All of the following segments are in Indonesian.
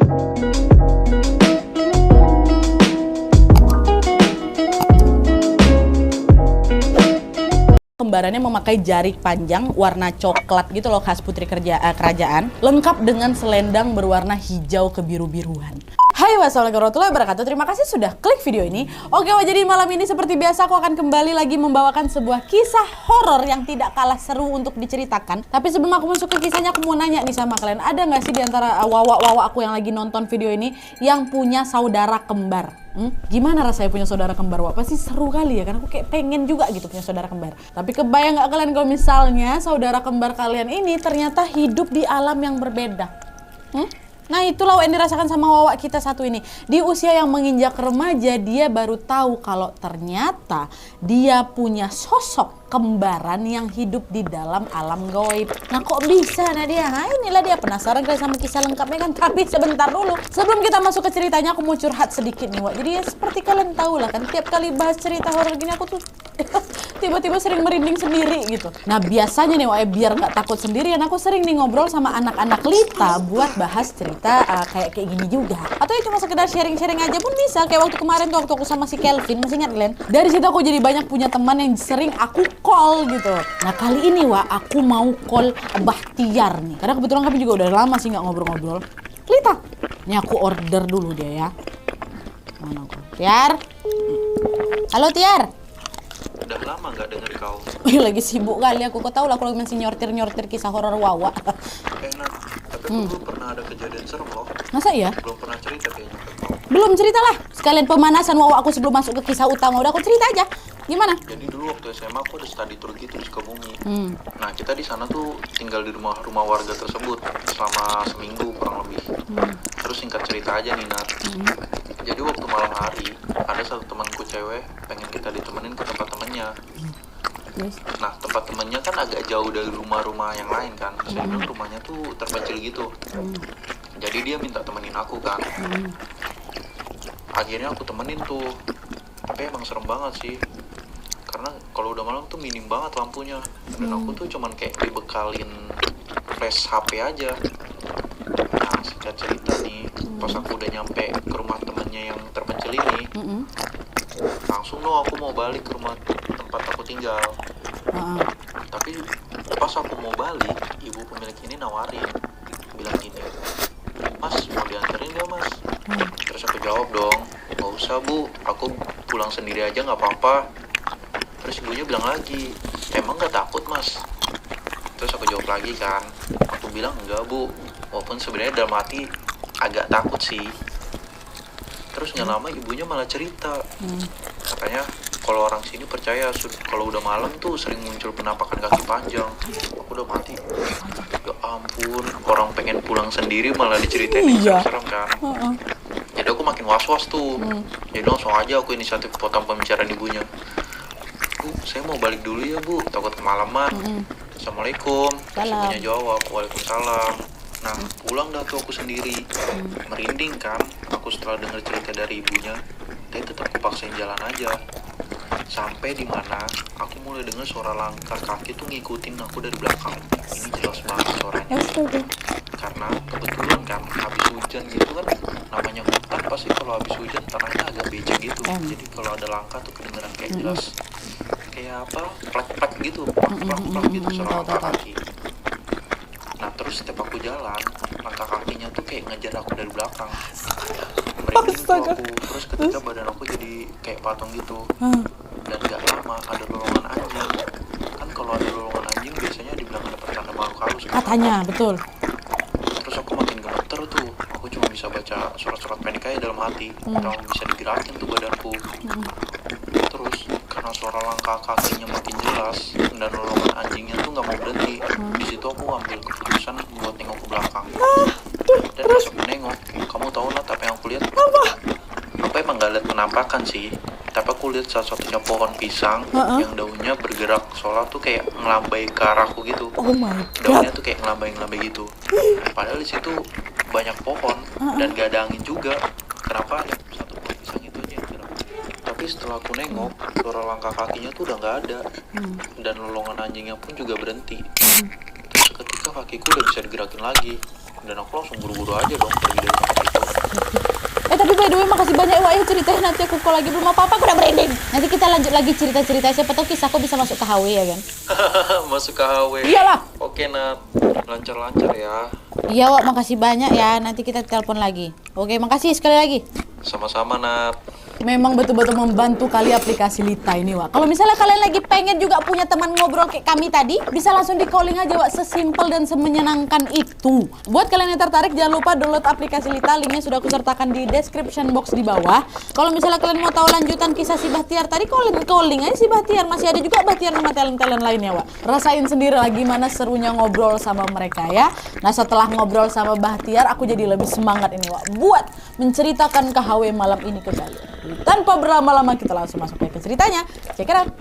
Kembarannya memakai jari panjang warna coklat gitu loh, khas putri kerajaan, lengkap dengan selendang berwarna hijau kebiru-biruan. Hai, wassalamualaikum warahmatullahi wabarakatuh. Terima kasih sudah klik video ini. Oke, jadi malam ini seperti biasa aku akan kembali lagi membawakan sebuah kisah horor yang tidak kalah seru untuk diceritakan. Tapi sebelum aku masuk ke kisahnya, aku mau nanya nih sama kalian, ada nggak sih diantara wawa-wawa aku yang lagi nonton video ini yang punya saudara kembar? Gimana rasanya punya saudara kembar? Wah, pasti seru kali ya, karena aku kayak pengen juga gitu punya saudara kembar. Tapi kebayang nggak kalian kalau misalnya saudara kembar kalian ini ternyata hidup di alam yang berbeda? Nah, itulah yang dirasakan sama wawa kita satu ini. Di usia yang menginjak remaja, dia baru tahu kalau ternyata dia punya sosok kembaran yang hidup di dalam alam gaib. Nah, kok bisa Nadia? Nah, inilah dia, penasaran kali sama kisah lengkapnya kan? Tapi sebentar dulu, sebelum kita masuk ke ceritanya, aku mau curhat sedikit nih, Wak. Jadi ya seperti kalian tahu lah kan, tiap kali bahas cerita horor gini aku tuh tiba-tiba sering merinding sendiri gitu. Nah, biasanya nih Wak, biar nggak takut sendirian, aku sering nih ngobrol sama anak-anak Lita buat bahas cerita kayak gini juga. Atau ya cuma sekedar sharing-sharing aja pun bisa. Kayak waktu kemarin tuh, waktu aku sama si Kelvin, masih ingat kalian? Dari situ aku jadi banyak punya teman yang sering aku call gitu. Nah, kali ini Wak, aku mau call Bahtiar nih. Karena kebetulan kami juga udah lama sih nggak ngobrol-ngobrol. Lita, ini aku order dulu dia ya. Mana aku? Tiar? Halo Tiar. Udah lama nggak denger kau. Lagi sibuk kali aku, kau tahu lah aku lagi masih nyortir kisah horor wawa. Enak, tapi aku belum pernah ada kejadian serem loh. Masa iya? Belum pernah cerita kayaknya ke kau. Belum cerita lah, sekalian pemanasan wawa aku sebelum masuk ke kisah utama. Udah aku cerita aja. Gimana? Jadi dulu waktu SMA aku ada study tour gitu di Sukabumi. Nah, kita di sana tuh tinggal di rumah warga tersebut selama seminggu kurang lebih. Terus singkat cerita aja nih Nat. Jadi waktu malam hari ada satu temanku cewek pengen kita ditemenin ke tempat temennya. Nah, tempat temennya kan agak jauh dari rumah-rumah yang lain kan. Saya bilang rumahnya tuh terpencil gitu. Jadi dia minta temenin aku kan. Akhirnya aku temenin tuh. Tapi emang serem banget sih. Karena kalau udah malam tuh minim banget lampunya. Dan aku tuh cuman kayak dibekalin flash HP aja. Nah, singkat cerita nih, pas aku udah nyampe ke rumah temennya yang terpencil ini, langsung aku mau balik ke rumah tempat aku tinggal. Tapi pas aku mau balik, ibu pemilik ini nawarin, bilang gini, "Mas, mau dianterin gak mas?" Terus aku jawab dong, "Gak usah bu, aku pulang sendiri aja gak apa-apa." Terus ibunya bilang lagi, "Emang gak takut mas?" Terus aku jawab lagi kan, aku bilang enggak bu, walaupun sebenarnya dalam hati agak takut sih. Terus nggak lama ibunya malah cerita, katanya kalau orang sini percaya kalau udah malam tuh sering muncul penampakan kaki panjang. Aku udah mati, ya ampun, orang pengen pulang sendiri malah diceritain yang serem kan. Jadi aku makin was-was tuh. Jadi langsung aja aku inisiatif potong pembicaraan ibunya. "Bu, saya mau balik dulu ya bu, takut kemalaman." "Assalamualaikum." Ibunya jawab, "Waalaikumsalam." Nah, pulang dah tuh aku sendiri. Merinding kan aku setelah dengar cerita dari ibunya. Tapi tetap aku paksain jalan aja. Sampai di mana aku mulai dengar suara langkah kaki tuh ngikutin aku dari belakang. Ini jelas banget suaranya. Karena kebetulan kan habis hujan gitu kan, namanya hutan pasti kalau habis hujan tanahnya agak becek gitu. Jadi kalau ada langkah tuh kedengeran kayak jelas kayak apa, plek-plek gitu, plak-plak gitu suara langkah kaki. Nah, terus setiap aku jalan, langkah kakinya tuh kayak ngejar aku dari belakang. Merinding tuh aku, terus ketika badan aku jadi kayak patung gitu. Dan gak lama ada lolongan anjing. Kan kalau ada lolongan anjing biasanya dibilang ada pertanda makhluk halus kan? Katanya, betul. Terus aku makin gemeter tuh. Aku cuma bisa baca surat-surat pendek aja dalam hati. Kalau bisa digerakin tuh badanku. Terus karena suara langkah kakinya makin jelas dan lolongan anjingnya tuh nggak mau berhenti, di situ aku ambil keputusan buat nengok ke belakang. Dan pas aku nengok, kamu tahu Nat apa yang aku lihat? Aku emang nggak lihat penampakan sih, tapi aku lihat satu-satunya pohon pisang yang daunnya bergerak seolah tuh kayak ngelambai ke arahku gitu. Oh my God. Daunnya tuh kayak ngelambai gitu. Padahal di situ banyak pohon dan gak ada angin juga. Kenapa ada satu pohon pisang itu aja yang gerak? Tapi setelah aku nengok, suara langkah kakinya tuh udah nggak ada, dan lolongan anjingnya pun juga berhenti. Terus ketika kakiku udah bisa digerakin lagi, Dan aku langsung buru-buru aja dong pergi dari tempat itu. Tapi by the way makasih banyak ya Wak ya ceritanya. Nanti aku kalau lagi belum apa-apa aku udah merinding. Nanti kita lanjut lagi cerita-cerita. Siapa tahu kisahku bisa masuk ke HW ya kan. Masuk ke HW. Iyalah. Oke Nat, lancar-lancar ya. Iya Wak, makasih banyak ya. Nanti kita telepon lagi. Oke, makasih sekali lagi. Sama-sama Nat. Memang betul-betul membantu kali aplikasi Lita ini Wak. Kalau misalnya kalian lagi pengen juga punya teman ngobrol kayak kami tadi, bisa langsung di calling aja Wak, sesimpel dan semenyenangkan itu. Buat kalian yang tertarik jangan lupa download aplikasi Lita, linknya sudah aku sertakan di description box di bawah. Kalau misalnya kalian mau tahu lanjutan kisah si Bahtiar tadi, calling aja si Bahtiar. Masih ada juga Bahtiar sama talent-talent lainnya Wak. Rasain sendiri lah gimana serunya ngobrol sama mereka ya. Nah setelah ngobrol sama Bahtiar, aku jadi lebih semangat ini Wak, buat menceritakan KHW malam ini ke kalian. Tanpa berlama-lama kita langsung masuk ke ceritanya. Check it out.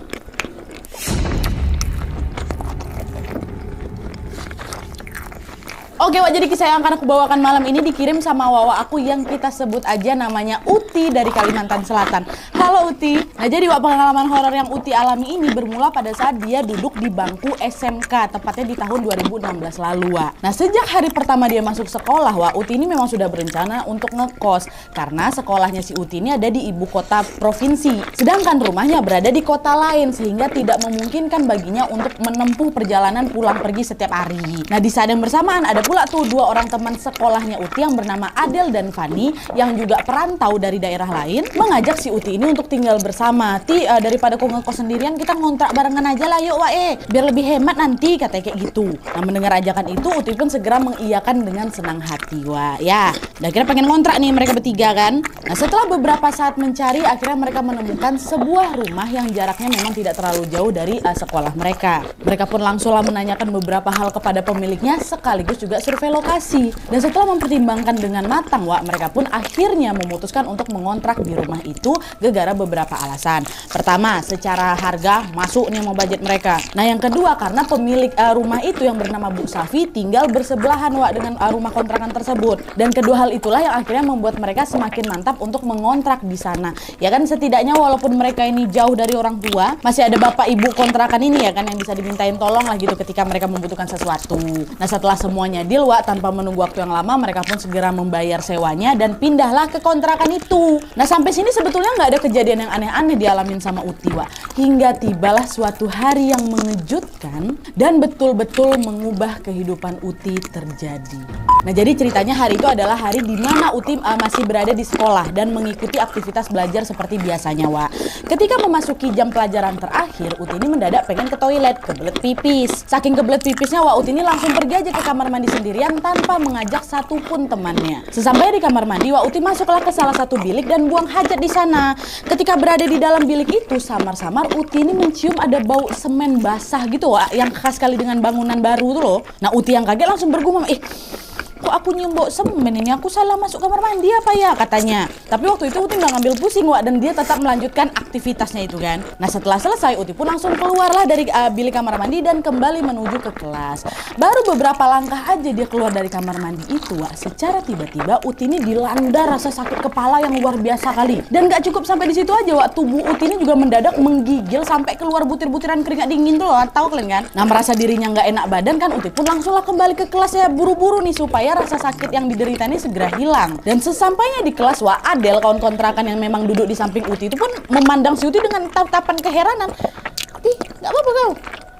Oke Wak, jadi kisah yang akan aku bawakan malam ini dikirim sama Wawa aku yang kita sebut aja namanya Uti dari Kalimantan Selatan. Halo Uti. Nah jadi Wak, pengalaman horor yang Uti alami ini bermula pada saat dia duduk di bangku SMK, tepatnya di tahun 2016 lalu Wak. Nah sejak hari pertama dia masuk sekolah Wak, Uti ini memang sudah berencana untuk ngekos karena sekolahnya si Uti ini ada di ibu kota provinsi, sedangkan rumahnya berada di kota lain sehingga tidak memungkinkan baginya untuk menempuh perjalanan pulang pergi setiap hari. Nah di saat yang bersamaan ada pula tuh dua orang teman sekolahnya Uti yang bernama Adel dan Fani yang juga perantau dari daerah lain mengajak si Uti ini untuk tinggal bersama. Daripada kau ngekos sendirian kita ngontrak barengan aja lah yuk Wak biar lebih hemat nanti, katanya kayak gitu. Nah mendengar ajakan itu Uti pun segera mengiyakan dengan senang hati Wak ya. Dan akhirnya pengen ngontrak nih mereka bertiga kan. Nah setelah beberapa saat mencari akhirnya mereka menemukan sebuah rumah yang jaraknya memang tidak terlalu jauh dari sekolah mereka. Mereka pun langsunglah menanyakan beberapa hal kepada pemiliknya sekaligus juga survei lokasi. Dan setelah mempertimbangkan dengan matang Wak, mereka pun akhirnya memutuskan untuk mengontrak di rumah itu gara-gara beberapa alasan. Pertama, secara harga masuk nih mau budget mereka. Nah yang kedua, karena pemilik rumah itu yang bernama Bu Safi tinggal bersebelahan Wak dengan rumah kontrakan tersebut. Dan kedua hal itulah yang akhirnya membuat mereka semakin mantap untuk mengontrak di sana. Ya kan setidaknya walaupun mereka ini jauh dari orang tua, masih ada bapak ibu kontrakan ini ya kan yang bisa dimintain tolong lah gitu ketika mereka membutuhkan sesuatu. Nah setelah semuanya deal Wak, tanpa menunggu waktu yang lama mereka pun segera membayar sewanya dan pindahlah ke kontrakan itu. Nah sampai sini sebetulnya nggak ada kejadian yang aneh-aneh dialamin sama Uti Wak, hingga tibalah suatu hari yang mengejutkan dan betul-betul mengubah kehidupan Uti terjadi. Nah jadi ceritanya hari itu adalah hari di mana Uti masih berada di sekolah dan mengikuti aktivitas belajar seperti biasanya Wak. Ketika memasuki jam pelajaran terakhir, Uti ini mendadak pengen ke toilet, kebelet pipis. Saking kebelet pipisnya Wak, Uti ini langsung pergi aja ke kamar mandi sendirian tanpa mengajak satupun temannya. Sesampai di kamar mandi Wak, Uti masuklah ke salah satu bilik dan buang hajat di sana. Ketika berada di dalam bilik itu, samar-samar Uti ini mencium ada bau semen basah gitu Wak, yang khas sekali dengan bangunan baru tuh loh. Nah Uti yang kaget langsung bergumam, kok aku nyium bau semen ini, aku salah masuk kamar mandi apa ya, katanya. Tapi waktu itu Uti nggak ngambil pusing Wak, dan dia tetap melanjutkan aktivitasnya itu kan. Nah setelah selesai Uti pun langsung keluarlah dari bilik kamar mandi dan kembali menuju ke kelas. Baru beberapa langkah aja dia keluar dari kamar mandi itu Wak, secara tiba-tiba Uti ini dilanda rasa sakit kepala yang luar biasa kali. Dan gak cukup sampai di situ aja Wak, tubuh Uti ini juga mendadak menggigil sampai keluar butir-butiran keringat dingin tuh loh, tahu kalian kan. Nah merasa dirinya nggak enak badan kan, Uti pun langsunglah kembali ke kelas ya buru-buru nih supaya rasa sakit yang diderita ini segera hilang. Dan sesampainya di kelas Wak, Adel kawan kontrakan yang memang duduk di samping Uti itu pun memandang si Uti dengan tatapan keheranan. Gak apa-apa kau.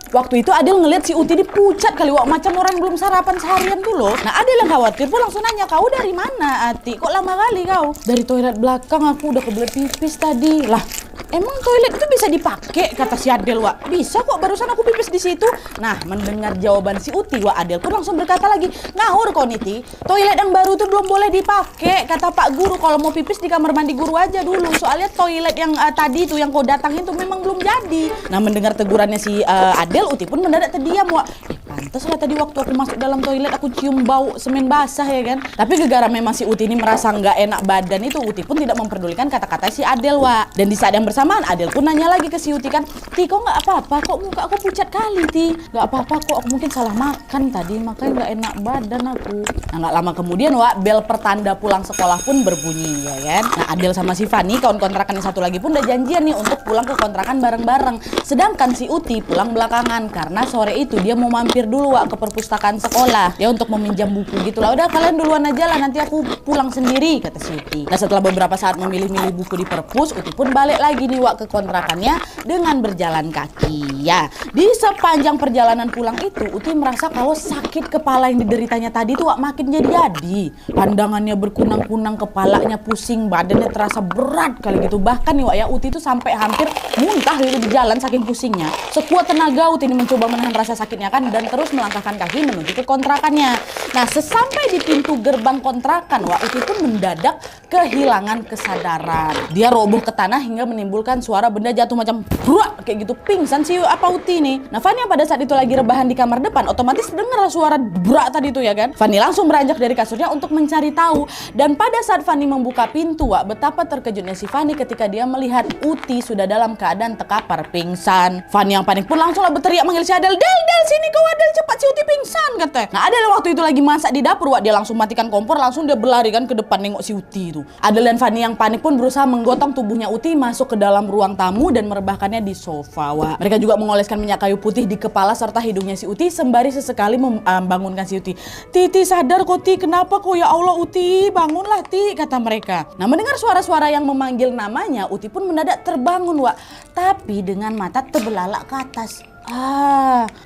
Waktu itu Adel ngeliat si Uti dipucat kali Wak, macam orang belum sarapan seharian tuh loh. Nah Adel yang khawatir pun langsung nanya, kau dari mana Ati? Kok lama kali kau? Dari toilet belakang, aku udah kebelet pipis tadi. Lah emang toilet itu bisa dipakai, kata si Adel Wak. Bisa kok, barusan aku pipis di situ. Nah mendengar jawaban si Uti Wak, Adel pun langsung berkata lagi, ngawur kau Niti, toilet yang baru tuh belum boleh dipakai, kata Pak Guru. Kalau mau pipis di kamar mandi guru aja dulu, soalnya toilet yang tadi tuh yang kau datangin tuh memang belum jadi. Nah mendengar tegurannya si Adel, Uti pun mendadak terdiam Wak. Pantes lah tadi waktu aku masuk dalam toilet aku cium bau semen basah ya kan. Tapi gara-gara memang si Uti ini merasa nggak enak badan itu, Uti pun tidak memperdulikan kata-kata si Adel Wak. Dan di saat yang bersamaan Adel pun nanya lagi ke si Uti kan, Ti kok nggak apa-apa, kok muka aku pucat kali Ti? Nggak apa-apa kok, aku mungkin salah makan tadi makanya nggak enak badan aku. Nah nggak lama kemudian Wak, bel pertanda pulang sekolah pun berbunyi ya kan. Nah Adel sama si Fani kawan kontrakan yang satu lagi pun udah janjian nih untuk pulang ke kontrakan bareng-bareng. Sedangkan si Uti pulang belakangan karena sore itu dia mau mampir dulu Wak ke perpustakaan sekolah ya untuk meminjam buku gitu lah. Udah kalian duluan aja lah, nanti aku pulang sendiri, kata si Uti. Nah setelah beberapa saat memilih-milih buku di perpus, Uti pun balik lagi nih Wak ke kontrakannya dengan berjalan kaki. Ya, di sepanjang perjalanan pulang itu Uti merasa kalau sakit kepala yang dideritanya tadi tuh Wak makin jadi-jadi. Pandangannya berkunang-kunang, kepalanya pusing, badannya terasa berat kali gitu. Bahkan nih Wak ya, Uti tuh sampai hampir muntah gitu di jalan saking pusingnya. Sekuat tenaga Uti ini mencoba menahan rasa sakitnya kan, dan terus melangkahkan kaki menuju ke kontrakannya. Nah sesampai di pintu gerbang kontrakan Wak, Uti pun mendadak kehilangan kesadaran. Dia roboh ke tanah hingga menimbulkan suara benda jatuh macam bruak kayak gitu. Pingsan sih apa Uti nih. Nah Fani pada saat itu lagi rebahan di kamar depan, otomatis dengar suara bruak tadi itu ya kan. Fani langsung beranjak dari kasurnya untuk mencari tahu. Dan pada saat Fani membuka pintu Wak, betapa terkejutnya si Fani ketika dia melihat Uti sudah dalam keadaan terkapar pingsan. Fani yang panik pun langsung lah berteriak manggil si Adel, Del sini kau Adel, cepat si Uti pingsan katanya. Nah Adel waktu itu lagi masak di dapur Wak, dia langsung matikan kompor, langsung dia berlari kan ke depan nengok si Uti itu. Adel dan Fani yang panik pun berusaha menggotong tubuhnya Uti masuk ke dalam ruang tamu dan merebahkannya di sofa Wak. Mereka juga mengoleskan minyak kayu putih di kepala serta hidungnya si Uti sembari sesekali membangunkan si Uti. Ti sadar kok Ti, kenapa kok ya Allah Uti, bangunlah Ti, kata mereka. Nah mendengar suara-suara yang memanggil namanya, Uti pun mendadak terbangun Wak, tapi dengan mata terbelalak ke atas.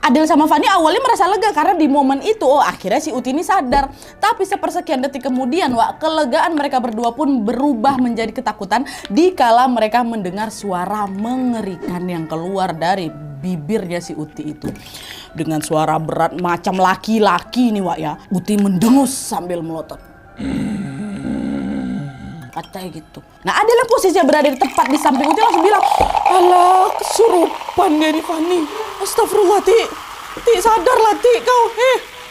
Adel sama Fani awalnya merasa lega karena di momen itu akhirnya si Uti ini sadar. Tapi sepersekian detik kemudian Wak, kelegaan mereka berdua pun berubah menjadi ketakutan dikala mereka mendengar suara mengerikan yang keluar dari bibirnya si Uti itu. Dengan suara berat macam laki-laki nih Wak ya, Uti mendengus sambil melotot. Katanya gitu. Nah Adel posisinya berada di tepat di samping Uti langsung bilang, alah kesurupan dia nih Fani. Astagfirullah Ti sadarlah Ti kau.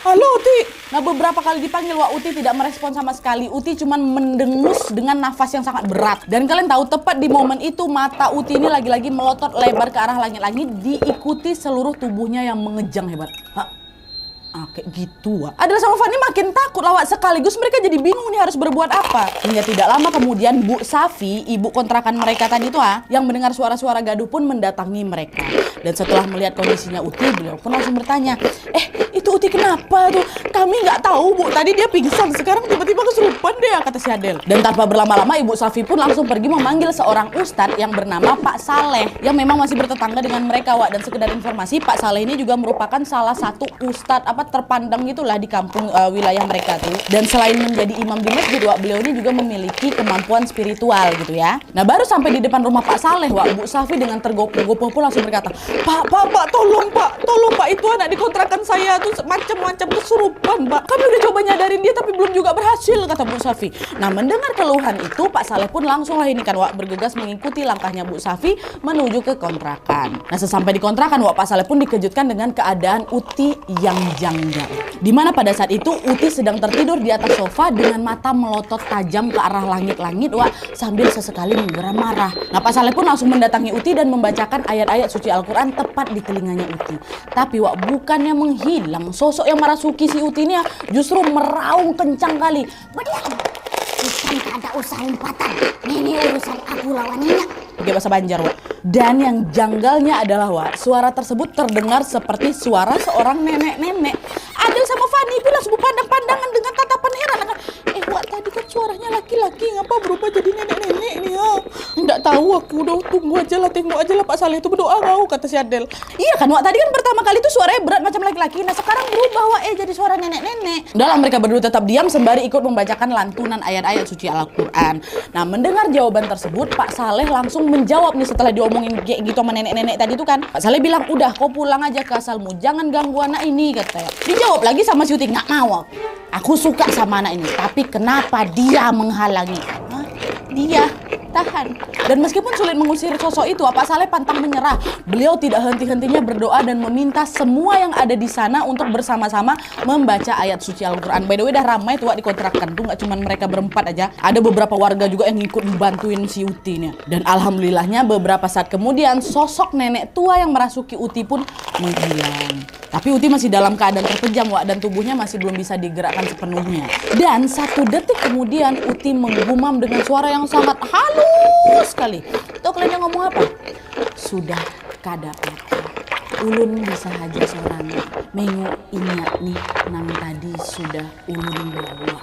Halo Uti. Nah beberapa kali dipanggil Wak, Uti tidak merespon sama sekali. Uti cuman mendengus dengan nafas yang sangat berat. Dan kalian tahu tepat di momen itu mata Uti ini lagi-lagi melotot lebar ke arah langit-langit, diikuti seluruh tubuhnya yang mengejang hebat. Kayak gitu Wak. Adel sama Fani makin takut lah Wak, sekaligus mereka jadi bingung nih harus berbuat apa. Hingga tidak lama kemudian Bu Safi, ibu kontrakan mereka tadi tuh yang mendengar suara-suara gaduh pun mendatangi mereka. Dan setelah melihat kondisinya Uti, beliau pun langsung bertanya, itu Uti kenapa tuh? Kami nggak tahu Bu, tadi dia pingsan, sekarang tiba-tiba kesurupan deh, kata si Adel. Dan tanpa berlama-lama Ibu Safi pun langsung pergi memanggil seorang ustadz yang bernama Pak Saleh, yang memang masih bertetangga dengan mereka Wak. Dan sekedar informasi, Pak Saleh ini juga merupakan salah satu ustadz terpandang gitulah di kampung wilayah mereka tuh. Dan selain menjadi imam di masjid Wak, beliau ini juga memiliki kemampuan spiritual gitu ya. Nah baru sampai di depan rumah Pak Saleh Wak, Bu Safi dengan tergopoh-gopoh pun langsung berkata, Pak tolong Pak, itu anak di kontrakan saya tuh macam-macam kesurupan Pak. Kami udah coba nyadarin dia tapi belum juga berhasil, kata Bu Safi. Nah mendengar keluhan itu, Pak Saleh pun langsung lah ini kan Wak, bergegas mengikuti langkahnya Bu Safi menuju ke kontrakan. Nah sesampai di kontrakan Wak, Pak Saleh pun dikejutkan dengan keadaan Uti yang janggal. Dimana pada saat itu Uti sedang tertidur di atas sofa dengan mata melotot tajam ke arah langit-langit Wak, sambil sesekali menggeram marah. Nah Pak Saleh pun langsung mendatangi Uti dan membacakan ayat-ayat suci Al-Quran tepat di telinganya Uti. Tapi Wak, bukannya menghilang, sosok yang merasuki si Uti ini justru meraung kencang kali. Berdiam, bukan ada usaha umpatan. Ini urusan aku lawan Nina. Pakai bahasa Banjar Wak. Dan yang janggalnya adalah Wak, suara tersebut terdengar seperti suara seorang nenek-nenek. Adel sama Fani pun langsung pandang-pandangan dengan tatapan heran. Wak, tadi kan suaranya laki-laki, ngapa berubah jadi nenek-nenek nih ya? Nggak tahu aku, udah tunggu aja lah, tengok aja lah Pak Saleh itu berdoa kau, kata si Adel. Iya kan Wak, tadi kan pertama kali itu suaranya berat macam laki-laki, nah sekarang berubah Wak, jadi suara nenek-nenek. Dalam mereka berdua tetap diam sembari ikut membacakan lantunan ayat-ayat suci Al-Quran. Nah mendengar jawaban tersebut, Pak Saleh langsung menjawab nih setelah diomongin kayak gitu sama nenek-nenek tadi itu kan. Pak Saleh bilang, udah kau pulang aja ke asalmu, jangan ganggu anak ini, katanya. Dijawab lagi sama si Uti, nggak mau. Aku suka sama anak ini, tapi kenapa dia menghalangi? Dia tahan. Dan meskipun sulit mengusir sosok itu, Pak Saleh pantang menyerah. Beliau tidak henti-hentinya berdoa dan meminta semua yang ada di sana untuk bersama-sama membaca ayat suci Al-Quran. By the way, dah ramai tuh di kontrakan tuh, nggak cuma mereka berempat aja. Ada beberapa warga juga yang ikut membantuin si Uti nih. Dan alhamdulillahnya beberapa saat kemudian sosok nenek tua yang merasuki Uti pun menghilang. Tapi Uti masih dalam keadaan terpejam Wak, dan tubuhnya masih belum bisa digerakkan sepenuhnya. Dan 1 detik kemudian Uti menggumam dengan suara yang sangat halus sekali. Tahu kalian yang ngomong apa? Sudah kada apa. ulun bisa aja seorang mengu ingat nih nang tadi sudah ulun bawa.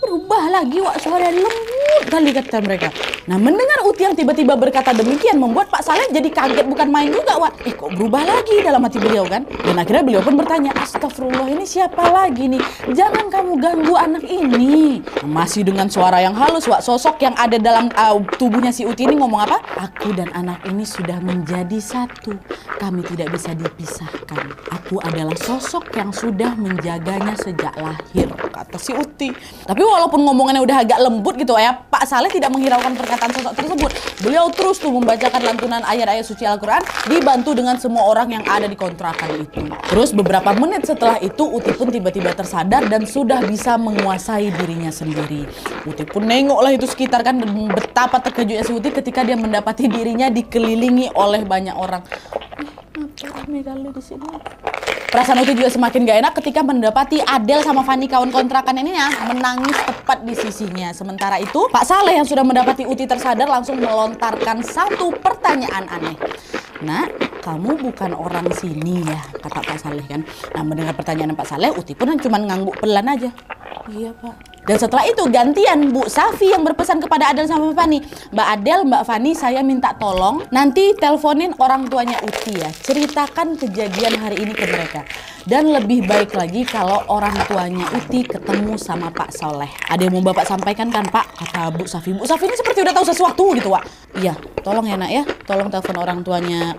Berubah lagi wak suara lembut kali kata mereka. Nah mendengar Uti yang tiba-tiba berkata demikian membuat Pak Saleh jadi kaget bukan main juga wak. Kok berubah lagi dalam hati beliau kan? Dan akhirnya beliau pun bertanya, astagfirullah ini siapa lagi nih? Jangan kamu ganggu anak ini. Masih dengan suara yang halus wak, sosok yang ada dalam tubuhnya si Uti ini ngomong apa? Aku dan anak ini sudah menjadi satu. Kami tidak bisa dipisahkan. Aku adalah sosok yang sudah menjaganya sejak lahir, kata si Uti. Tapi walaupun ngomongannya udah agak lembut gitu ya, Pak Saleh tidak menghiraukan perkataan sosok tersebut. Beliau terus tuh membacakan lantunan ayat-ayat suci Al-Quran dibantu dengan semua orang yang ada di kontrakan itu. Terus beberapa menit setelah itu Uti pun tiba-tiba tersadar dan sudah bisa menguasai dirinya sendiri. Uti pun nengoklah itu sekitar kan, dan betapa terkejutnya si Uti ketika dia mendapati dirinya dikelilingi oleh banyak orang. Kenapa rame kali di sini? Perasaan Uti juga semakin gak enak ketika mendapati Adel sama Fani kawan kontrakan ini ya menangis tepat di sisinya. Sementara itu Pak Saleh yang sudah mendapati Uti tersadar langsung melontarkan satu pertanyaan aneh. Nak, kamu bukan orang sini ya, kata Pak Saleh kan. Nah mendengar pertanyaan Pak Saleh, Uti pun cuma ngangguk pelan aja. Iya Pak. Dan setelah itu gantian Bu Safi yang berpesan kepada Adel sama Fani. Mbak Adel, Mbak Fani, saya minta tolong nanti teleponin orang tuanya Uti ya. Ceritakan kejadian hari ini ke mereka. Dan lebih baik lagi kalau orang tuanya Uti ketemu sama Pak Soleh. Ada yang mau Bapak sampaikan kan Pak? Kata Bu Safi. Bu Safi ini seperti udah tahu sesuatu gitu Wak. Iya, tolong ya nak ya. Tolong telepon orang tuanya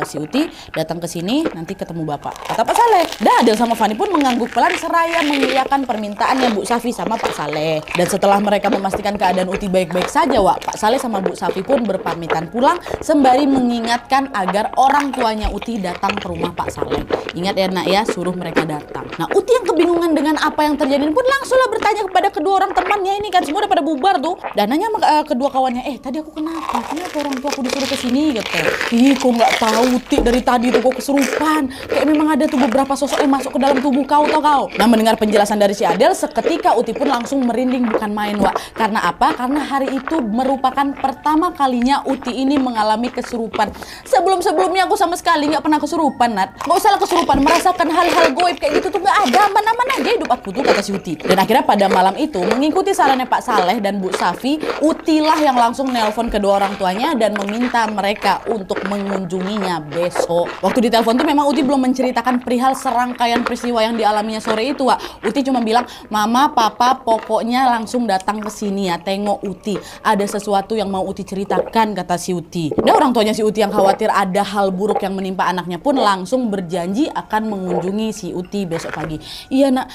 si Uti. Datang ke sini nanti ketemu Bapak. Kata Pak Saleh. Dan Adel sama Fani pun mengangguk pelan seraya mengiyakan permintaannya Bu Safi sama Pak Saleh. Dan setelah mereka memastikan keadaan Uti baik-baik saja Wak, Pak Saleh sama Bu Safi pun berpamitan pulang sembari mengingatkan agar orang tuanya Uti datang ke rumah Pak Saleh. Ingat ya nak ya, suruh mereka datang. Nah Uti yang kebingungan dengan apa yang terjadi pun langsunglah bertanya kepada kedua orang temannya ini kan, semua udah pada bubar tuh. Dan nanya sama kedua kawannya, tadi aku kenapa orang tua aku disuruh kesini gitu. Ih kok nggak tahu Uti dari tadi tuh kok kesurupan. Kayak memang ada tuh beberapa sosok yang masuk ke dalam tubuh kau tau kau. Nah mendengar penjelasan dari si Adel, seketika Uti pun langsung merinding bukan main Wak. Karena apa? Karena hari itu merupakan pertama kalinya Uti ini mengalami kesurupan. Sebelum-sebelumnya aku sama sekali nggak pernah kesurupan Nat. Nggak usah lah kesurupan, merasakan hal-hal goib kayak gitu tuh nggak ada, aman-aman aja hidup aku tuh, kata si Uti. Dan akhirnya pada malam itu mengikuti sarannya Pak Saleh dan Bu Safi, Uti lah yang langsung nelpon kedua orang tuanya dan meminta mereka untuk mengunjunginya besok. Waktu ditelepon tuh memang Uti belum menceritakan perihal serangkaian peristiwa yang dialaminya sore itu Wak. Uti cuma bilang, Mama, Papa, pokoknya langsung datang ke sini ya, tengok Uti. Ada sesuatu yang mau Uti ceritakan, kata si Uti. Dan orang tuanya si Uti yang khawatir ada hal buruk yang menimpa anaknya pun langsung berjanji akan mengunjungi si Uti besok pagi. Iya nak,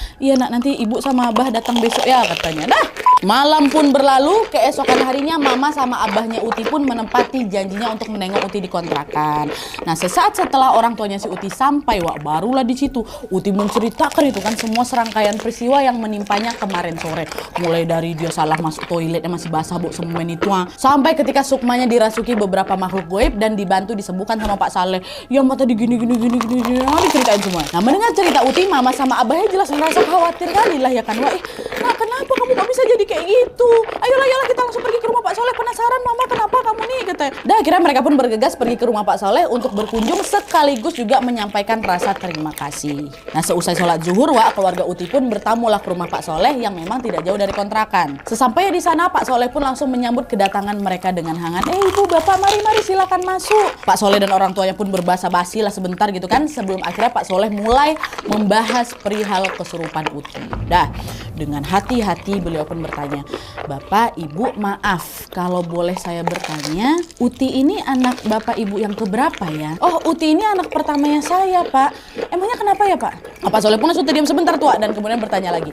nanti ibu sama abah datang besok ya, katanya. Nah, malam pun berlalu, keesokan harinya Mama sama abahnya Uti pun menempati janjinya untuk menengok Uti di kontrakan. Nah, sesaat setelah orang tuanya si Uti sampai, Wak, barulah di situ Uti menceritakan itu kan semua serangkaian peristiwa yang menimpanya kemarin sore. Mulai dari dia salah masuk toiletnya masih basah bu semen itu sampai ketika sukmanya dirasuki beberapa makhluk goib dan dibantu disembuhkan sama Pak Saleh. Ya mata digini diceritain semua. Nah mendengar cerita Uti, Mama sama abahnya jelas merasa khawatir kali lah ya kan. Wah, nah kenapa kamu kok bisa jadi kayak gitu? Ayolah kita langsung pergi ke rumah Pak Saleh. Penasaran Mama kenapa kamu nih, katanya. Dan akhirnya mereka pun bergegas pergi ke rumah Pak Saleh untuk berkunjung sekaligus juga menyampaikan rasa terima kasih. Nah seusai sholat zuhur, Wak, keluarga Uti pun bertamulah ke rumah Pak Saleh yang memang tidak jauh dari kontrakan. Sesampainya di sana, Pak Saleh pun langsung menyambut kedatangan mereka dengan hangat. Ibu, bapak, mari silakan masuk. Pak Saleh dan orang tuanya pun berbasa-basi lah sebentar gitu kan, sebelum akhirnya Pak Saleh mulai membahas perihal kesurupan Uti. Dah, dengan hati-hati beliau pun bertanya, Bapak, Ibu, maaf kalau boleh saya bertanya, Uti ini anak Bapak Ibu yang keberapa ya? Oh, Uti ini anak pertamanya saya, Pak. Emangnya kenapa ya, Pak? Pak Saleh pun langsung terdiam sebentar tuh dan kemudian bertanya lagi,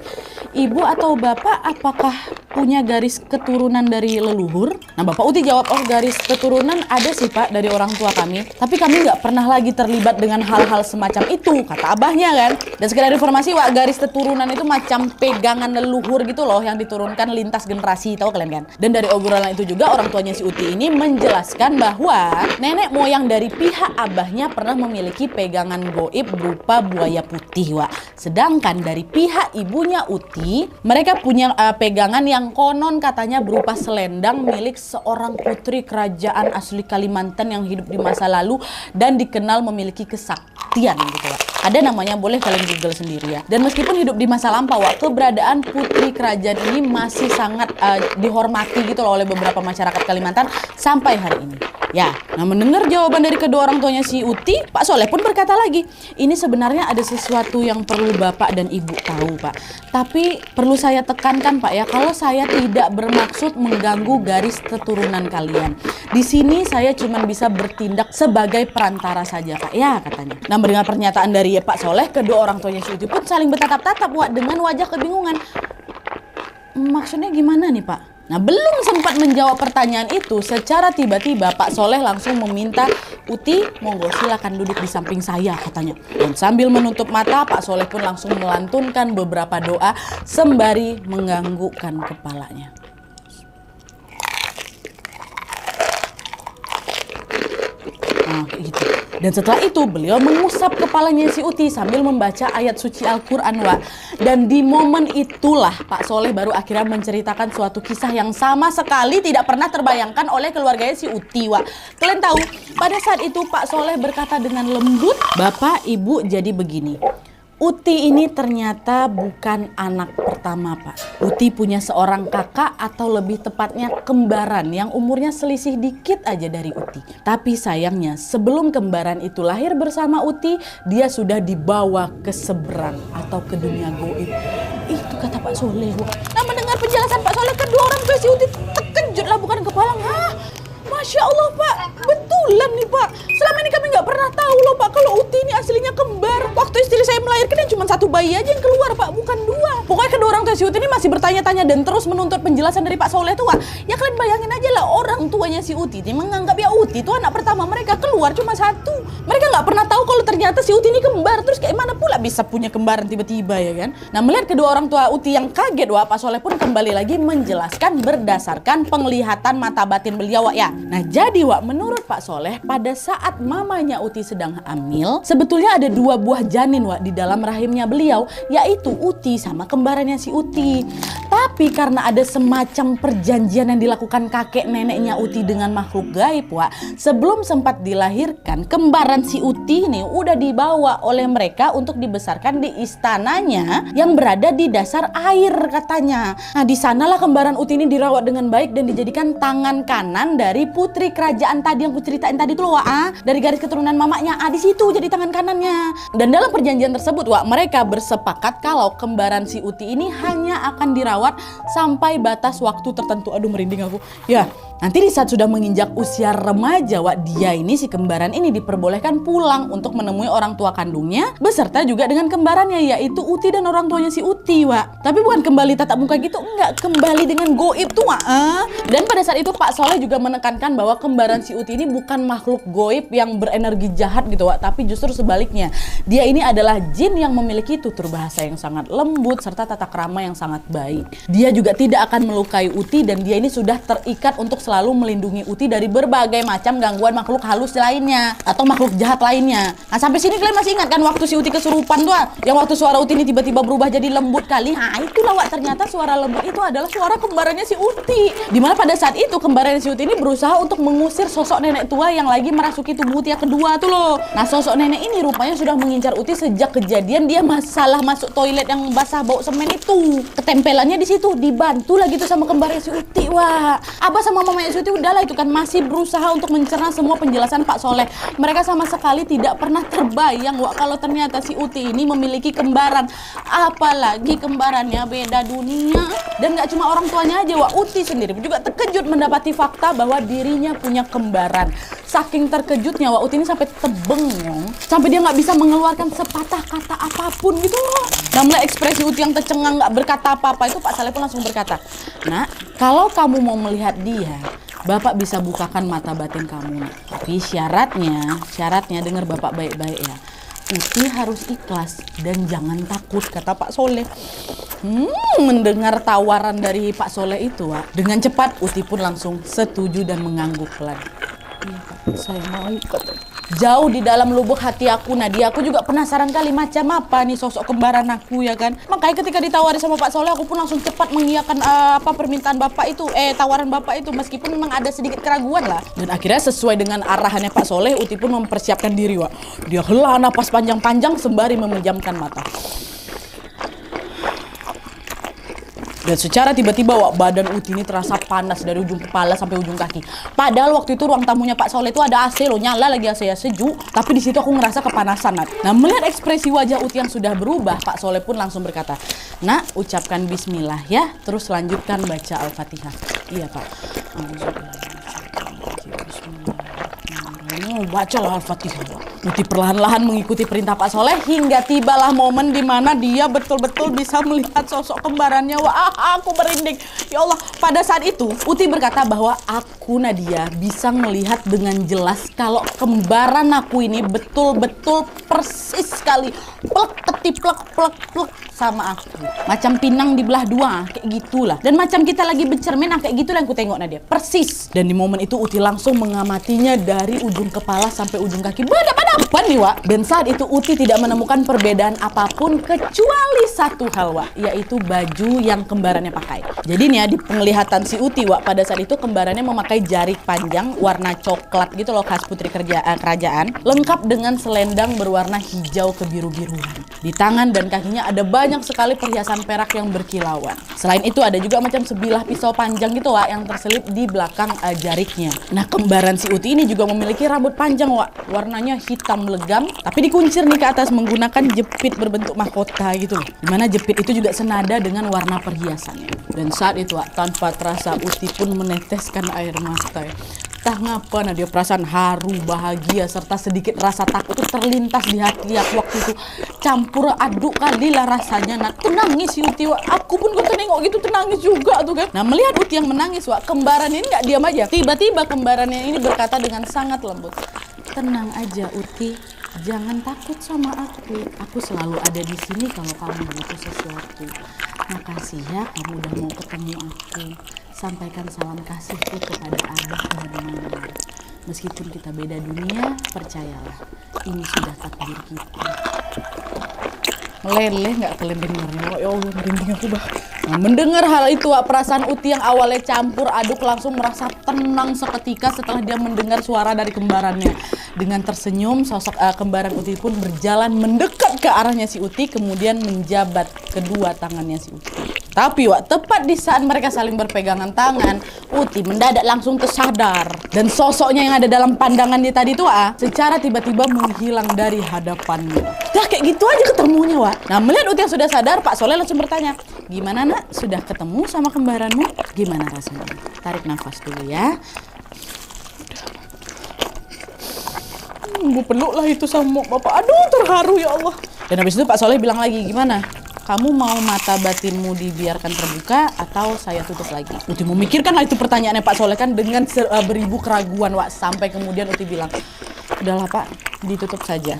Ibu atau Bapak apakah punya garis keturunan dari leluhur? Nah Bapak Uti jawab, oh garis keturunan ada sih Pak dari orang tua kami, tapi kami nggak pernah lagi terlibat dengan hal-hal semacam itu, kata abahnya kan. Dan sekedar informasi, Wak, garis keturunan itu macam pegangan leluhur gitu loh yang diturunkan lintas generasi, tahu kalian kan? Dan dari obrolan itu juga orang tuanya si Uti ini menjelaskan bahwa nenek moyang dari pihak abahnya pernah memiliki pegangan goib berupa buaya putih, Wak. Sedangkan dari pihak ibunya Uti, mereka punya pegangan yang yang konon katanya berupa selendang milik seorang putri kerajaan asli Kalimantan yang hidup di masa lalu dan dikenal memiliki kesaktian gitu Wak. Ada namanya, boleh kalian Google sendiri ya. Dan meskipun hidup di masa lampau Wak, keberadaan putri kerajaan ini masih sangat dihormati gitu loh oleh beberapa masyarakat Kalimantan sampai hari ini. Ya, nah mendengar jawaban dari kedua orang tuanya si Uti, Pak Soleh pun berkata lagi, ini sebenarnya ada sesuatu yang perlu Bapak dan Ibu tahu Pak. Tapi perlu saya tekankan Pak ya, kalau saya tidak bermaksud mengganggu garis keturunan kalian. Di sini saya cuma bisa bertindak sebagai perantara saja Pak, ya katanya. Nah mendengar pernyataan dari Pak Soleh, kedua orang tuanya si Uti pun saling bertatap-tatap Wak dengan wajah kebingungan. Maksudnya gimana nih Pak? Nah belum sempat menjawab pertanyaan itu, secara tiba-tiba Pak Soleh langsung meminta Uti, monggo silakan duduk di samping saya katanya. Dan sambil menutup mata, Pak Soleh pun langsung melantunkan beberapa doa sembari menganggukkan kepalanya. Nah, gitu. Dan setelah itu beliau mengusap kepalanya si Uti sambil membaca ayat suci Al-Quran Wak. Dan di momen itulah Pak Soleh baru akhirnya menceritakan suatu kisah yang sama sekali tidak pernah terbayangkan oleh keluarganya si Uti Wak. Kalian tahu, pada saat itu Pak Soleh berkata dengan lembut, Bapak Ibu jadi begini, Uti ini ternyata bukan anak pertama Pak. Uti punya seorang kakak atau lebih tepatnya kembaran yang umurnya selisih dikit aja dari Uti. Tapi sayangnya sebelum kembaran itu lahir bersama Uti, dia sudah dibawa ke seberang atau ke dunia goib. Itu kata Pak Soleh. Nah mendengar penjelasan Pak Soleh, kedua orang tua si Uti terkejut lah bukan kepala. Masya Allah Pak, betulan nih Pak. Selama ini kami nggak pernah tahu loh Pak kalau Uti ini aslinya kembar. Waktu istri saya melahirkan cuma satu bayi aja yang keluar Pak, bukan dua. Pokoknya kedua orang tua si Uti ini masih bertanya-tanya dan terus menuntut penjelasan dari Pak Soleh tuh Pak. Ya kalian bayangin aja lah, orang tuanya si Uti ini menganggap ya Uti itu anak pertama mereka, keluar cuma satu. Mereka nggak pernah tahu kalau ternyata si Uti ini kembar. Terus kayak mana pula bisa punya kembaran tiba-tiba ya kan. Nah melihat kedua orang tua Uti yang kaget Wak, Pak Soleh pun kembali lagi menjelaskan berdasarkan penglihatan mata batin beliau Wak ya. Nah jadi Wak, menurut Pak Soleh pada saat mamanya Uti sedang hamil, sebetulnya ada dua buah janin Wak di dalam rahimnya beliau, yaitu Uti sama kembarannya si Uti. Tapi karena ada semacam perjanjian yang dilakukan kakek neneknya Uti dengan makhluk gaib Wak, sebelum sempat dilahirkan, kembaran si Uti ini udah dibawa oleh mereka untuk dibesarkan di istananya yang berada di dasar air katanya. Nah di sanalah kembaran Uti ini dirawat dengan baik dan dijadikan tangan kanan dari putri kerajaan tadi yang ku ceritain tadi tuh Wak, dari garis keturunan mamanya. Di situ jadi tangan kanannya. Dan dalam perjanjian tersebut Wak, mereka bersepakat kalau kembaran si Uti ini hanya akan dirawat sampai batas waktu tertentu. Aduh merinding aku. Ya, nanti di saat sudah menginjak usia remaja Wak, dia ini si kembaran ini diperbolehkan pulang untuk menemui orang tua kandungnya beserta juga dengan kembarannya yaitu Uti dan orang tuanya si Uti Wak. Tapi bukan kembali tatap muka gitu, enggak, kembali dengan goib tuh Wak. Dan pada saat itu Pak Soleh juga menekankan bahwa kembaran si Uti ini bukan makhluk goib yang berenergi jahat gitu Wak, tapi justru sebaliknya. Dia ini adalah jin yang memiliki tutur bahasa yang sangat lembut serta tata krama yang sangat baik. Dia juga tidak akan melukai Uti dan dia ini sudah terikat untuk selalu melindungi Uti dari berbagai macam gangguan makhluk halus lainnya atau makhluk jahat lainnya. Nah sampai sini kalian masih ingat kan waktu si Uti kesurupan tuh, yang waktu suara Uti ini tiba-tiba berubah jadi lembut kali. Nah itulah Wak, ternyata suara lembut itu adalah suara kembarannya si Uti. Dimana pada saat itu kembarannya si Uti ini berusaha untuk mengusir sosok nenek tua yang lagi merasuki tubuh Uti yang kedua tuh loh. Nah sosok nenek ini rupanya sudah mengincar Uti sejak kejadian dia masalah masuk toilet yang basah bau semen itu. Ketempelannya di situ, dibantu lagi tuh sama kembarnya si Uti Wak. Abah sama mamanya si Uti udahlah itu kan masih berusaha untuk mencerna semua penjelasan Pak Soleh. Mereka sama sekali tidak pernah terbayang Wak kalau ternyata si Uti ini memiliki kembaran. Apalagi kembarannya beda dunia. Dan gak cuma orang tuanya aja Wak, Uti sendiri juga terkejut mendapati fakta bahwa dirinya punya kembaran. Saking terkejutnya Wak, Uti ini sampai tebengong, sampai dia nggak bisa mengeluarkan sepatah kata apapun gitu loh. Nah mulai ekspresi Uti yang tercengang nggak berkata apa-apa itu Pak Soleh pun langsung berkata, Nak, kalau kamu mau melihat dia, Bapak bisa bukakan mata batin kamu. Tapi syaratnya dengar Bapak baik-baik ya. Uti harus ikhlas dan jangan takut, kata Pak Soleh. Mendengar tawaran dari Pak Soleh itu, Wak, dengan cepat Uti pun langsung setuju dan mengangguk pelan. Iya Pak, saya mau, kata. jauh di dalam lubuk hati aku Nadia, aku juga penasaran kali macam apa nih sosok kembaran aku ya kan. Makanya ketika ditawari sama Pak Soleh, aku pun langsung cepat mengiyakan permintaan Bapak itu, tawaran Bapak itu, meskipun memang ada sedikit keraguan lah. Dan akhirnya sesuai dengan arahannya Pak Soleh, Uti pun mempersiapkan diri, Wak. Dia hela napas panjang-panjang sembari memejamkan mata. Dan secara tiba-tiba, Wak, badan Uti ini terasa panas dari ujung kepala sampai ujung kaki. Padahal waktu itu ruang tamunya Pak Soleh itu ada AC loh, nyala lagi AC ya, sejuk. Tapi di situ aku ngerasa kepanasan, Nat. Nah, melihat ekspresi wajah Uti yang sudah berubah, Pak Soleh pun langsung berkata, "Nak, ucapkan bismillah ya, terus lanjutkan baca Al-Fatihah." Iya, Pak. Bacalah Al-Fatihah. Uti perlahan-lahan mengikuti perintah Pak Soleh hingga tibalah momen di mana dia betul-betul bisa melihat sosok kembarannya. Wah, aku merinding. Ya Allah, pada saat itu Uti berkata bahwa aku Nadia bisa melihat dengan jelas kalau kembaran aku ini betul-betul persis sekali plek ketiplek plek plek sama aku. Macam pinang dibelah dua, kayak gitulah. Dan macam kita lagi bercermin, kayak gitulah yang ku tengok Nadia. Persis. Dan di momen itu Uti langsung mengamatinya dari ujung kepala sampai ujung kaki. Apa nih, Wak? Dan saat itu Uti tidak menemukan perbedaan apapun kecuali satu hal, Wak, yaitu baju yang kembarannya pakai. Jadi nih ya, di penglihatan si Uti, Wak, pada saat itu kembarannya memakai jari panjang warna coklat gitu loh, khas putri kerajaan, lengkap dengan selendang berwarna hijau kebiru-biruan. Di tangan dan kakinya ada banyak sekali perhiasan perak yang berkilauan. Selain itu ada juga macam sebilah pisau panjang gitu, Wak, yang terselip di belakang jariknya. Nah, kembaran si Uti ini juga memiliki rambut panjang, Wak, warnanya hitam legam, tapi dikuncir nih ke atas menggunakan jepit berbentuk mahkota gitu loh. Dimana jepit itu juga senada dengan warna perhiasannya. Dan saat itu, Wak, tanpa terasa Uti pun meneteskan air mata. Entah ngapa Nadia, perasaan haru, bahagia, serta sedikit rasa takut itu terlintas di hati aku waktu itu. Campur aduk kali lah rasanya. Nah, tuh nangis si Uti, Wak. Aku pun kata nengok gitu tuh nangis juga tuh kan. Nah, melihat Uti yang menangis, Wak, kembaran ini nggak diam aja. Tiba-tiba kembarannya ini berkata dengan sangat lembut, "Tenang aja Uti, jangan takut sama aku. Aku selalu ada di sini kalau kamu butuh sesuatu. Makasih ya kamu udah mau ketemu aku. Sampaikan salam kasihku kepada Abah dan Mama. Meskipun kita beda dunia, percayalah, ini sudah takdir kita." Meleleh nggak kalian dengarnya? Ya Allah, merinding aku bah. Nah, mendengar hal itu, Wak, perasaan Uti yang awalnya campur aduk langsung merasa tenang seketika setelah dia mendengar suara dari kembarannya. Dengan tersenyum, sosok kembaran Uti pun berjalan mendekat ke arahnya si Uti, kemudian menjabat kedua tangannya si Uti. Tapi, Wak, tepat di saat mereka saling berpegangan tangan, Uti mendadak langsung tersadar. Dan sosoknya yang ada dalam pandangan dia tadi itu, Wak, secara tiba-tiba menghilang dari hadapannya. Dah kayak gitu aja ketemunya, Wak. Nah, melihat Uti yang sudah sadar, Pak Soleh langsung bertanya, "Gimana, Nak? Sudah ketemu sama kembaranmu? Gimana rasanya?" Tarik nafas dulu ya. Gue peluk lah itu sama Bapak. Aduh, terharu ya Allah. Dan habis itu Pak Soleh bilang lagi, "Gimana? Kamu mau mata batinmu dibiarkan terbuka atau saya tutup lagi?" Uti memikirkan lah itu pertanyaannya Pak Soleh kan dengan beribu keraguan, Wak, sampai kemudian Uti bilang, "Udahlah Pak, ditutup saja.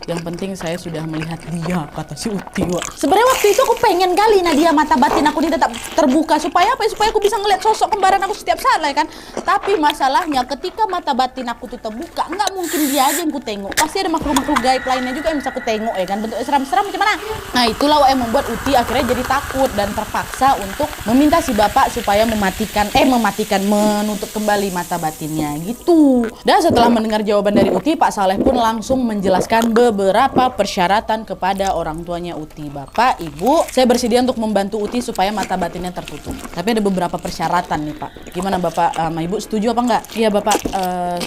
Yang penting saya sudah melihat dia," kata si Uti, Wak. Sebenarnya waktu itu aku pengen kali Nadia mata batin aku ini tetap terbuka. Supaya apa? Supaya aku bisa ngeliat sosok kembaran aku setiap saat lah kan. Tapi masalahnya ketika mata batin aku tuh terbuka, nggak mungkin dia aja yang ku tengok. Pasti ada makhluk-makhluk gaib lainnya juga yang bisa ku tengok ya kan. Bentuk seram-seram macam mana? Nah, itulah, Wak, yang membuat Uti akhirnya jadi takut dan terpaksa untuk meminta si bapak supaya menutup kembali mata batinnya gitu. Dan setelah mendengar jawaban dari Uti, Pak Saleh pun langsung menjelaskan beberapa persyaratan kepada orang tuanya Uti. "Bapak, Ibu, saya bersedia untuk membantu Uti supaya mata batinnya tertutup. Tapi ada beberapa persyaratan nih, Pak. Gimana Bapak sama Ibu, setuju apa enggak?" "Iya Bapak,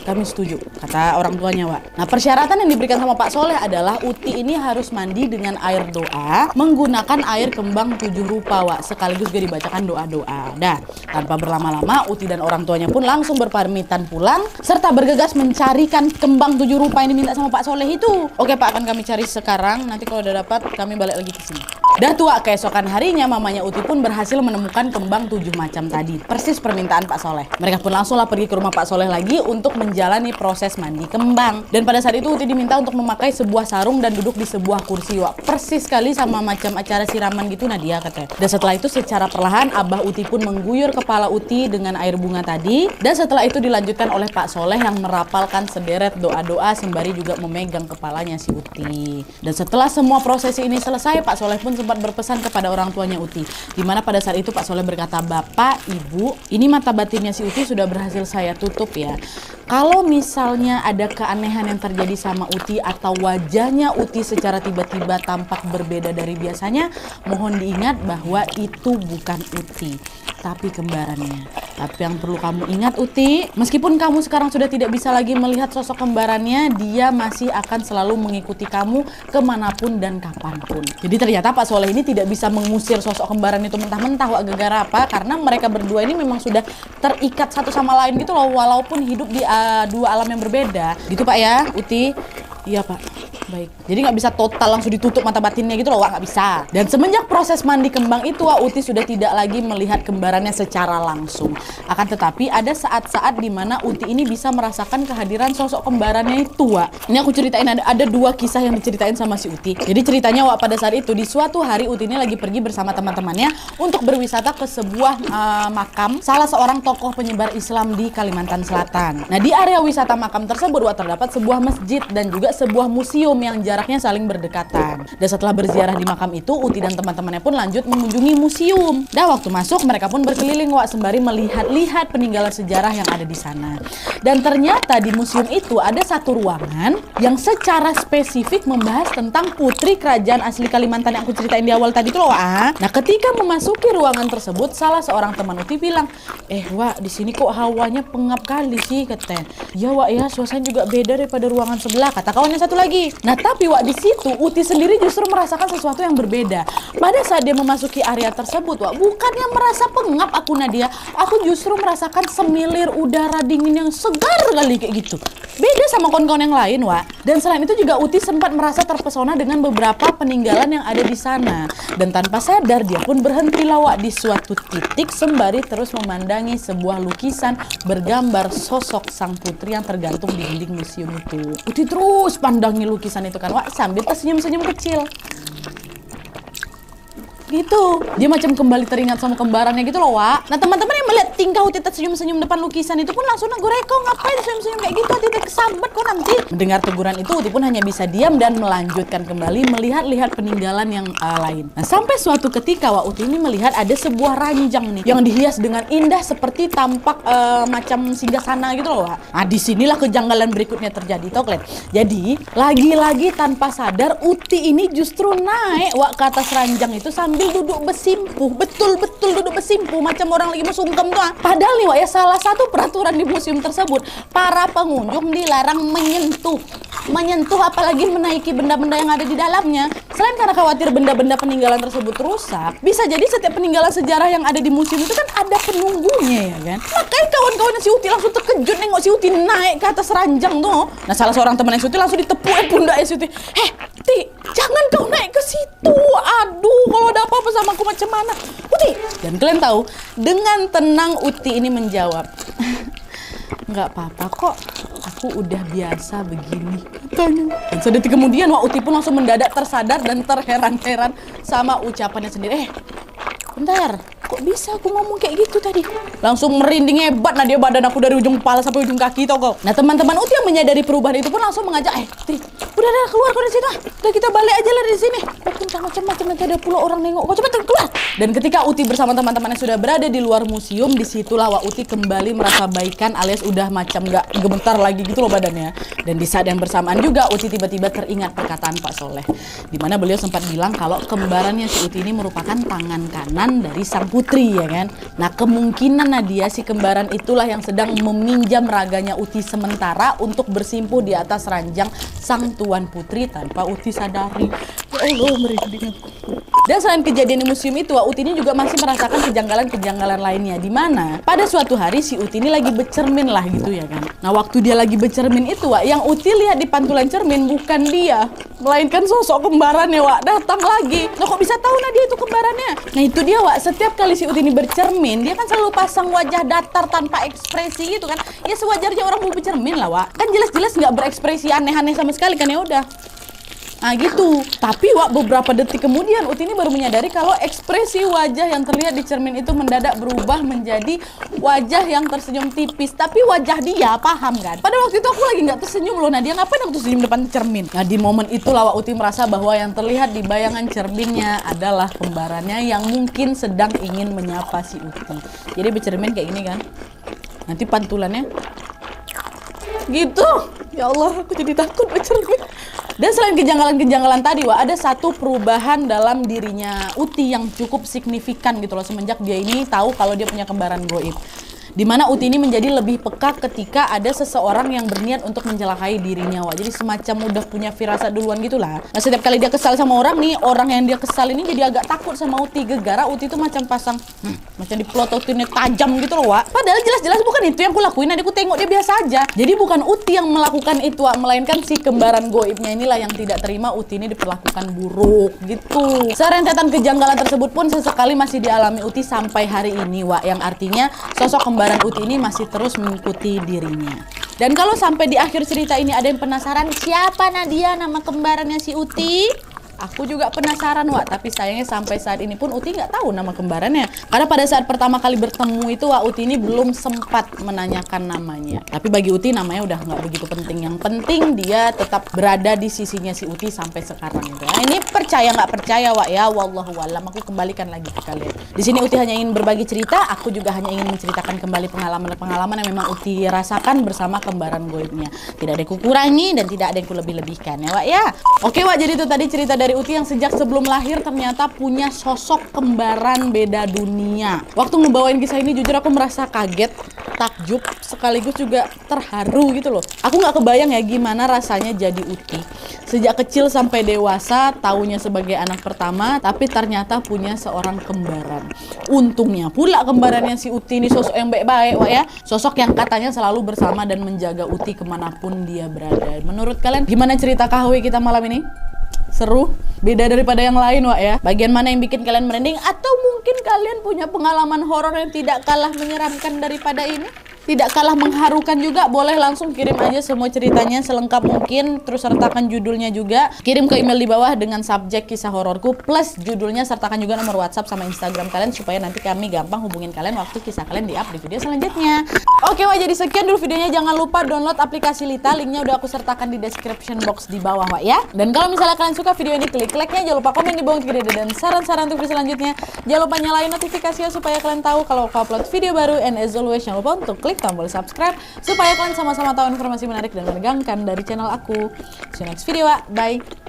kami setuju," kata orang tuanya, Wak. Nah, persyaratan yang diberikan sama Pak Soleh adalah Uti ini harus mandi dengan air doa menggunakan air kembang 7 rupa, Wak. Sekaligus juga dibacakan doa-doa. Dah, tanpa berlama-lama Uti dan orang tuanya pun langsung berpamitan pulang serta bergegas mencarikan kembang 7 rupa yang diminta sama Pak Soleh itu. "Oke Pak, akan kami cari sekarang. Nanti kalau udah dapat kami balik lagi ke sini." Dah tua keesokan harinya mamanya Uti pun berhasil menemukan kembang 7 macam tadi. Persis permintaan Pak Soleh. Mereka pun langsunglah pergi ke rumah Pak Soleh lagi untuk menjalani proses mandi kembang. Dan pada saat itu Uti diminta untuk memakai sebuah sarung dan duduk di sebuah kursi. Wah, persis sekali sama macam acara siraman gitu Nadia katanya. Dan setelah itu secara perlahan Abah Uti pun mengguyur kepala Uti dengan air bunga tadi. Dan setelah itu dilanjutkan oleh Pak Soleh yang merapalkan sederet doa-doa sembari juga memegang kepalanya si Uti. Dan setelah semua prosesi ini selesai, Pak Soleh pun sempat berpesan kepada orang tuanya Uti. Dimana pada saat itu Pak Soleh berkata, "Bapak, Ibu, ini mata batinnya si Uti sudah berhasil saya tutup ya. Kalau misalnya ada keanehan yang terjadi sama Uti atau wajahnya Uti secara tiba-tiba tampak berbeda dari biasanya, mohon diingat bahwa itu bukan Uti, tapi kembarannya. Tapi yang perlu kamu ingat Uti, meskipun kamu sekarang sudah tidak bisa lagi melihat sosok kembarannya, dia masih akan selalu mengikuti kamu kemanapun dan kapanpun." Jadi ternyata Pak Soleh ini tidak bisa mengusir sosok kembaran itu mentah-mentah. Wah, gara-gara apa? Karena mereka berdua ini memang sudah terikat satu sama lain gitu loh, walaupun hidup di dua alam yang berbeda. Gitu Pak ya, Uti? Iya Pak, baik. Jadi nggak bisa total langsung ditutup mata batinnya gitu loh, Wak, nggak bisa. Dan semenjak proses mandi kembang itu, Wak, Uti sudah tidak lagi melihat kembarannya secara langsung. Akan tetapi ada saat-saat di mana Uti ini bisa merasakan kehadiran sosok kembarannya itu, Wak. Ini aku ceritain, ada dua kisah yang diceritain sama si Uti. Jadi ceritanya, Wak, pada saat itu di suatu hari Uti ini lagi pergi bersama teman-temannya untuk berwisata ke sebuah makam salah seorang tokoh penyebar Islam di Kalimantan Selatan. Nah, di area wisata makam tersebut, Wak, terdapat sebuah masjid dan juga sebuah museum yang jaraknya saling berdekatan. Dan setelah berziarah di makam itu, Uti dan teman-temannya pun lanjut mengunjungi museum. Dan waktu masuk, mereka pun berkeliling, Wak, sembari melihat-lihat peninggalan sejarah yang ada di sana. Dan ternyata di museum itu ada satu ruangan yang secara spesifik membahas tentang putri kerajaan asli Kalimantan yang aku ceritain di awal tadi tuh loh, Wak. Nah, ketika memasuki ruangan tersebut, salah seorang teman Uti bilang, Wak, di sini kok hawanya pengap kali sih, katanya. Ya, Wak, ya, suasana juga beda daripada ruangan sebelah, kata kawannya satu lagi. Nah, tapi Wak, di situ Uti sendiri justru merasakan sesuatu yang berbeda. Pada saat dia memasuki area tersebut, Wak, bukannya merasa pengap aku Nadia, aku justru merasakan semilir udara dingin yang segar kali kayak gitu. Beda sama kawan-kawan yang lain, Wak. Dan selain itu juga Uti sempat merasa terpesona dengan beberapa peninggalan yang ada di sana. Dan tanpa sadar dia pun berhenti lawak di suatu titik sembari terus memandangi sebuah lukisan bergambar sosok sang putri yang tergantung di dinding museum itu. Uti terus pandangi lukisan itu kan, Wak, sambil tersenyum-senyum kecil. Gitu. Dia macam kembali teringat sama kembarannya gitu loh, Wak. Nah, teman-teman yang melihat tingkah Uti senyum-senyum depan lukisan itu pun langsung negur, "Kau ngapain senyum-senyum kayak gitu? Uti kesambet kok nanti." Mendengar teguran itu, Uti pun hanya bisa diam dan melanjutkan kembali melihat-lihat peninggalan yang lain. Nah, sampai suatu ketika, Wak, Uti ini melihat ada sebuah ranjang nih yang dihias dengan indah seperti tampak macam singgasana gitu loh, Wak. Nah, disinilah kejanggalan berikutnya terjadi, tau kalian. Jadi, lagi-lagi tanpa sadar Uti ini justru naik, Wak, ke atas ranjang itu sambil duduk bersimpuh, betul-betul duduk bersimpuh macam orang lagi mau sungkem tuh. Padahal nih, Wak, ya, salah satu peraturan di museum tersebut, para pengunjung dilarang menyentuh apalagi menaiki benda-benda yang ada di dalamnya. Selain karena khawatir benda-benda peninggalan tersebut rusak, bisa jadi setiap peninggalan sejarah yang ada di museum itu kan ada penunggunya, ya kan. Makanya kawan-kawan si Uti langsung terkejut nengok si Uti naik ke atas ranjang tuh. Nah, salah seorang teman si Uti langsung ditepuk pundak si Uti. Ti, jangan kau naik ke situ. Aduh, kalau ada apa-apa sama aku macam mana? Uti. Dan kalian tahu, dengan tenang Uti ini menjawab, "Nggak apa-apa kok, aku udah biasa begini," katanya. Dan sedetik kemudian, Wak, Uti pun langsung mendadak tersadar dan terheran-heran sama ucapannya sendiri. Bentar, kok bisa aku ngomong kayak gitu tadi? Langsung merinding hebat, nah dia badan aku dari ujung kepala sampai ujung kaki tau kau. Nah, teman-teman Uti yang menyadari perubahan itu pun langsung mengajak, Tri, udah keluar kau dari sini, udah kita balik aja lah dari sini. Kok macam-macam nanti ada pula orang nengok, kau cepetan keluar. Dan ketika Uti bersama teman-temannya sudah berada di luar museum, disitulah Wak Uti kembali merasa baikan alias udah macam nggak gemetar lagi gitu loh badannya. Dan di saat yang bersamaan juga Uti tiba-tiba teringat perkataan Pak Soleh, di mana beliau sempat bilang kalau kembarannya si Uti ini merupakan tangan kanan dari sang putri, ya kan. Nah, kemungkinan Nadia si kembaran itulah yang sedang meminjam raganya Uti sementara untuk bersimpuh di atas ranjang sang tuan putri tanpa Uti sadari. Ya Allah, merinding aku. Dan selain kejadian di museum itu, Wak, Uti ini juga masih merasakan kejanggalan-kejanggalan lainnya. Di mana pada suatu hari si Uti ini lagi bercermin lah gitu ya kan. Nah waktu dia lagi bercermin itu, Wak, yang Uti lihat di pantulan cermin bukan dia, melainkan sosok kembarannya, Wak, datang lagi. Nah kok bisa tahu Nadia itu kembarannya? Nah itu dia, Wak, setiap kali si Uti ini bercermin, dia kan selalu pasang wajah datar tanpa ekspresi gitu kan. Ya sewajarnya orang mau bercermin lah, Wak. Kan jelas-jelas nggak berekspresi aneh-aneh sama sekali kan, ya udah. Nah gitu. Tapi Wak, beberapa detik kemudian Uti ini baru menyadari kalau ekspresi wajah yang terlihat di cermin itu mendadak berubah menjadi wajah yang tersenyum tipis. Tapi wajah dia, paham kan? Pada waktu itu aku lagi nggak tersenyum loh. Nah dia ngapain aku tersenyum depan cermin? Nah di momen itulah Wak, Uti merasa bahwa yang terlihat di bayangan cerminnya adalah kembarannya yang mungkin sedang ingin menyapa si Uti. Jadi bercermin kayak gini kan. Nanti pantulannya gitu. Ya Allah, aku jadi takut bercermin. Dan selain kejanggalan-kejanggalan tadi, Wak, ada satu perubahan dalam dirinya Uti yang cukup signifikan gitu loh semenjak dia ini tahu kalau dia punya kembaran goib. Di mana Uti ini menjadi lebih peka ketika ada seseorang yang berniat untuk mencelakai dirinya, Wak. Jadi semacam udah punya firasat duluan gitulah. Nah setiap kali dia kesal sama orang nih, orang yang dia kesal ini jadi agak takut sama Uti. Gegara Uti itu macam pasang macam diplototinnya tajam gitu loh, Wak. Padahal jelas-jelas bukan itu yang aku lakuin. Adikku tengok dia biasa aja. Jadi bukan Uti yang melakukan itu, Wak, melainkan si kembaran goibnya inilah yang tidak terima Uti ini diperlakukan buruk gitu. Serentetan kejanggalan tersebut pun sesekali masih dialami Uti sampai hari ini, Wak, yang artinya sosok kembaran Uti ini masih terus mengikuti dirinya. Dan kalau sampai di akhir cerita ini ada yang penasaran siapa Nadia nama kembarannya si Uti? Aku juga penasaran, Wak, tapi sayangnya sampai saat ini pun Uti nggak tahu nama kembarannya. Karena pada saat pertama kali bertemu itu, Wak, Uti ini belum sempat menanyakan namanya. Tapi bagi Uti namanya udah nggak begitu penting. Yang penting dia tetap berada di sisinya si Uti sampai sekarang. Nah, ini percaya nggak percaya, Wak, ya, wallahu alam. Aku kembalikan lagi ke kalian. Di sini Uti hanya ingin berbagi cerita. Aku juga hanya ingin menceritakan kembali pengalaman-pengalaman yang memang Uti rasakan bersama kembaran goibnya. Tidak ada yang kukurangi dan tidak ada yang kulebih-lebihkan, ya, Wak, ya. Oke, Wak, jadi itu tadi cerita dari Uti yang sejak sebelum lahir ternyata punya sosok kembaran beda dunia. Waktu ngebawain kisah ini jujur aku merasa kaget, takjub, sekaligus juga terharu gitu loh. Aku nggak kebayang ya gimana rasanya jadi Uti. Sejak kecil sampai dewasa, taunya sebagai anak pertama, tapi ternyata punya seorang kembaran. Untungnya pula kembarannya si Uti ini sosok yang baik-baik, Wak, ya. Sosok yang katanya selalu bersama dan menjaga Uti kemanapun dia berada. Menurut kalian gimana cerita KHW kita malam ini? Seru? Beda daripada yang lain, Wak, ya? Bagian mana yang bikin kalian merinding? Atau mungkin kalian punya pengalaman horor yang tidak kalah menyeramkan daripada ini? Tidak kalah mengharukan juga? Boleh langsung kirim aja semua ceritanya selengkap mungkin. Terus sertakan judulnya juga. Kirim ke email di bawah dengan subjek kisah hororku. Plus judulnya sertakan juga nomor WhatsApp sama Instagram kalian. Supaya nanti kami gampang hubungin kalian waktu kisah kalian di-up di video selanjutnya. Oke, Wak, jadi sekian dulu videonya. Jangan lupa download aplikasi Lita. Linknya udah aku sertakan di description box di bawah, Wak, ya. Dan kalau misalnya kalian suka video ini, klik like-nya. Jangan lupa komen di bawah untuk ide dan saran-saran untuk video selanjutnya. Jangan lupa nyalain notifikasinya supaya kalian tahu kalau aku upload video baru. And as always, jangan lupa untuk klik tombol subscribe supaya kalian sama-sama tahu informasi menarik dan menegangkan dari channel aku. See you next video, Wak. Bye.